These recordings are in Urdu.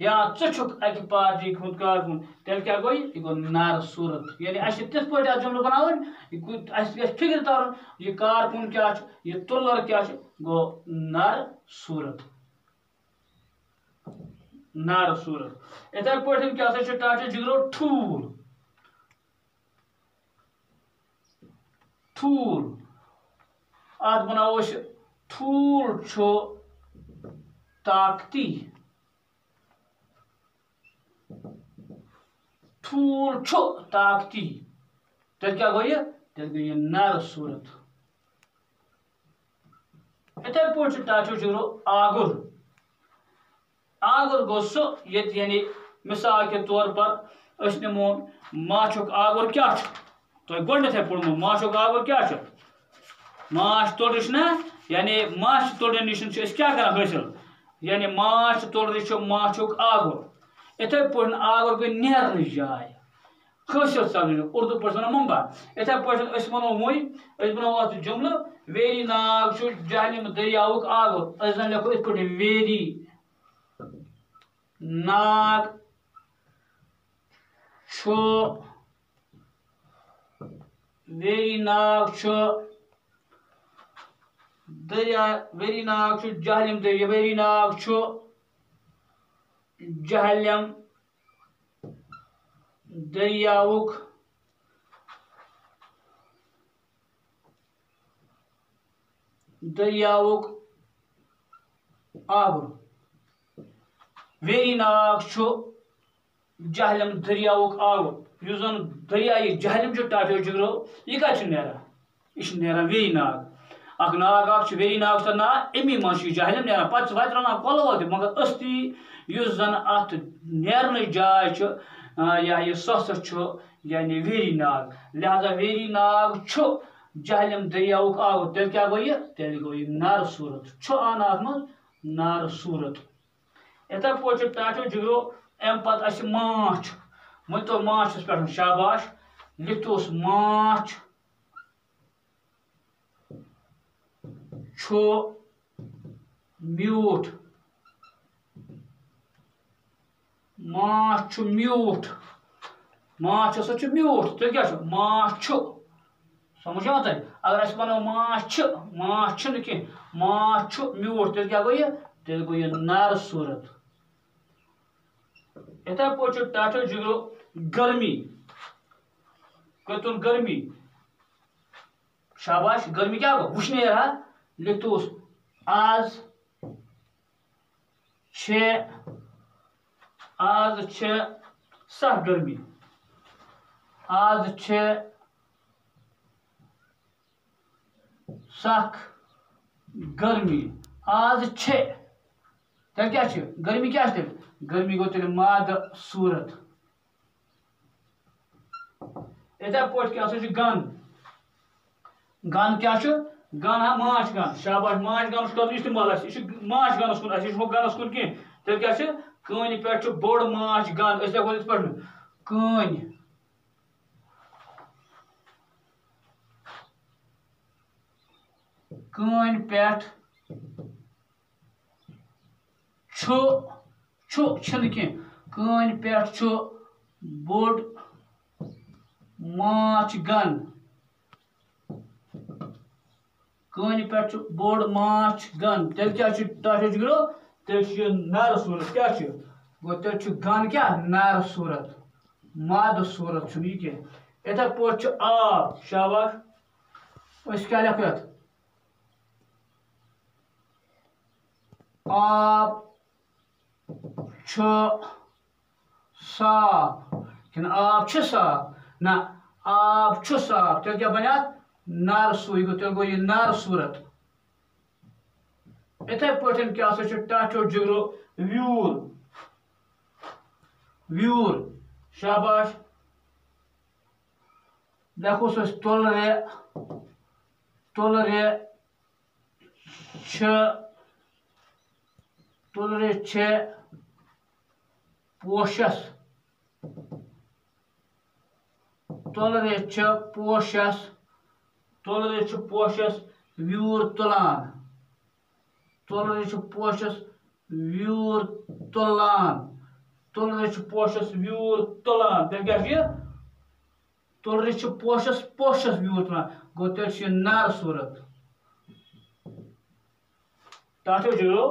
یا ٹھک اکہ پارٹی ہند کارکن تیل کیا گو یہ گو نار صورت یعنی اس تس پہ جملہ بناون اس گژھِ فکر ترن یہ کارکن کیا یہ تلر کیا گو نار صورت نار صورت اتھے پٲٹھۍ کیا سا ٹاٹا جگرو ٹھوٗل ٹھوٗل ات بناوو أسۍ ٹھوٗل چھُ طاقتی ٹھوٗل چھُ طاقتی تیٚلہِ کیٛاہ گوٚو یہِ تیٚلہِ گوٚو یہِ نر صوٗرت یِتھَے پٲٹھۍ چھُ ٹاٹا جگرو آگُر آگُر گوٚو سُہ ییٚتہِ یعنی مثال کے طور پر أسۍ نِمون ماچھُک آگُر کیٛاہ چھُ تۄہہِ گۄڈنیٚتھٕے پوٚرمُت ماچھُک آگُر کیٛاہ چھُ ماچھ تُلرِ چھُنہ یعنی ماچھ تُلرِ نِش چھِ أسۍ کیٛاہ کران حٲصِل یعنی ماچھ تُلرِ چھُ ماچھُک آگُر یِتھَے پٲٹھۍ آگُر گٔے نیرنٕچ جاے حٲصِل سپدٕنُک اردوٗ پٲٹھۍ وَنان ممبا یِتھَے پٲٹھۍ أسۍ وَنو وۄنۍ أسۍ بناوو اَتھ جملہٕ ویری ناگ چھُ جہلِم دٔریاوُک آگُر أسۍ زن لیکھو یِتھ پٲٹھۍ ویری ناگ چھُ ویری ناگ چھُ دریا ویری ناگ چھُ جہلِم دریا ویری ناگ چھُ جہلم دریاوُک آگُر ویری ناگ چھُ جہلم دریاوُک آگُر یُس زن دریایہِ جہلم چھُ ٹاٹا جگرو یہِ کتہِ چھُ نیران یہِ چھُ نیران ویری ناگ اکھ ناگ اکھ چھُ ویری ناگ چھُ ناو امی منٛز چھُ یہِ جہلم نیران پتہٕ چھِ وتہِ رنان کۄلہٕ تہِ مگر أستی یُس زن اتھ نیرنٕچ جاے چھِ یہِ سُہ ہسا چھُ یعنی ویری ناگ لہذا ویری ناگ چھُ جہلم دریاوُک آگُر تیٚلہِ کیٛاہ گوٚو یہِ تیٚلہِ گوٚو یہِ نر صوٗرت چھُ آو نہٕ اتھ منٛز نار صوٗرت یِتھَے پٲٹھۍ چھُ ٹاٹا جگرو امہِ پتہٕ اسہِ ماچھ وۄنۍ توٚر ماچھَس پٮ۪ٹھ شاباش لیکھتوس ماچھ چھُ میوٗٹھ ماچھ چھُ میوٗٹھ ماچھ ہسا چھُ میوٗٹھ تیٚلہِ کیٛاہ چھُ ماچھ چھُ سمجھ آو تۄہہِ اگر أسۍ وَنو ماچھ چھُنہٕ کینٛہہ ماچھ چھُ میوٗٹھ تیٚلہِ کیٛاہ گوٚو یہِ تیٚلہِ گوٚو یہِ نر صوٗرت یِتھَے پٲٹھۍ چھُ ٹاٹا جگرو گرمی کٔرۍتون گرمی شاباش گرمی کیٛاہ گوٚو وٕشنیر ہا لیکھتوس آز چھِ سخ گرمی آز چھِ سخ گرمی آز چھِ تیٚلہِ کیٛاہ چھِ گرمی کیٛاہ چھِ تیٚلہِ گرمی گوٚو تیٚلہِ مادٕ صوٗرت یِتھَے پٲٹھۍ کیٛاہ سا چھُ گن گن کیٛاہ چھُ گن ہا ماچھ گن شاباش ماچھ گنس کَتھ استعمال اَسہِ یہِ چھُ ماچھ گنس کُن اَسہِ یہِ چھُنہٕ گنس کُن کینٛہہ تیٚلہِ کیٛاہ چھِ کٲنہِ پٮ۪ٹھ چھُ بوٚڑ ماچھ گن أسۍ لیکھو یِتھ پٲٹھۍ کٲنۍ کٲنۍ پٮ۪ٹھ چھُنہٕ کینٛہہ کٲنۍ پٮ۪ٹھ چھُ بوٚڑ ماچھ گن کٲنہِ پٮ۪ٹھ چھُ بوٚڑ ماچھ گن تیٚلہِ کیٛاہ چھُ ٹاٹا جگرو تیٚلہِ چھُ یہِ نر صوٗرت کیٛاہ چھُ گوٚو تیٚلہِ چھُ گن کیٛاہ نر صوٗرت مادٕ صوٗرت چھُنہٕ یہِ کینٛہہ یِتھَے پٲٹھۍ چھُ آب شاباش أسۍ کیٛاہ لیکھو یتھ آب چھُ صاف کِنہٕ آب چھُ صاف نہ آب چھُ صاف تیٚلہِ کیٛاہ بنہِ اتھ نر صوٗرت گوٚو تیٚلہِ گوٚو یہِ نر صوٗرت یِتھَے پٲٹھۍ کیٛاہ سا چھُ ٹاٹا جگرو ویوٗر شاباش لیکھوس أسۍ تُلرِ چھِ پوشس ویوٗر تُلان تلرچ پوشس ویور تلان تیل کیا یہ تلرچ پوشس ویور تلان گو تیل یہ نار صورت تاتھ جگرو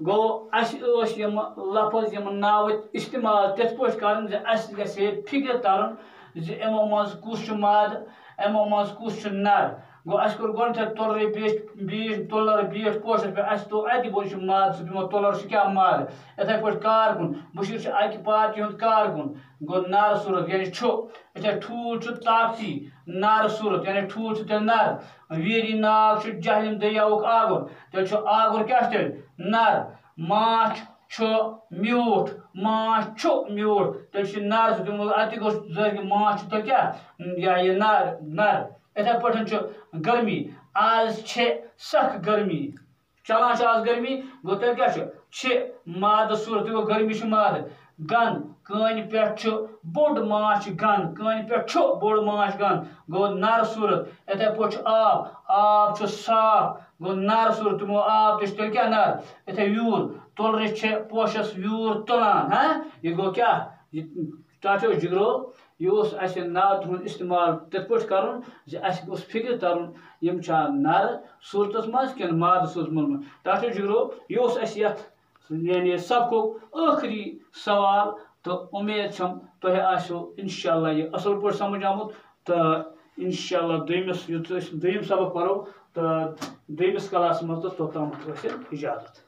گو اس یم لفظ یم ناو استعمال تت پوش کرن ز اس گژھِ فکر ترن ز امو مز کس ماد امو مز کس نر گو اس کور گون تلر بیٹ تلر بیٹ پوشس پہ اس تو اتہ بول ماد سو تلر کیا ماد اتھے پہ کارکن بشیر اکہ پارٹی ہند کارکن گو نار صورت یعنی چھو اتھے ٹھول طاقتی نار صورت یعنی ٹھول تیل نر ویری ناگ جہلم دریاوک آگر تیل آگر کیا تیل نر ماچھ میوٹ ماچھ میوٹ تیل نر تم اتہ گوس ظاہر ماچھ تیل کیا یہ نر نر اتھے پہ گرمی آز سخ گرمی چلان آز گرمی گو تیل کیا ماد صورت گو گرمی ماد گن کن پہ بوڑ ماچھ گن کن پہ بوڑ ماچھ گن گو نر صورت اتھے پہ آب آب صاف گو نر صورت تمو آب تیل کیا نر اتھے ویور تلرچ پوشس ویور تلان ہاں یہ گو کیا ٹاٹو جگرو یہ اس ناو تہد استعمال تت پہ کرن اس گوس فکر ترن یم چھا نر صورتس مز کن ماد صورت مز ٹاٹو جگرو یہ اس یعنی سبقو آخری سوال تو امید چھم تہ آسو انشاءاللہ یہ اصل پہ سمجھ آمت تو انشاءاللہ دویمس سبق پرو تو دویمس کلاس مز تو توتام اجازت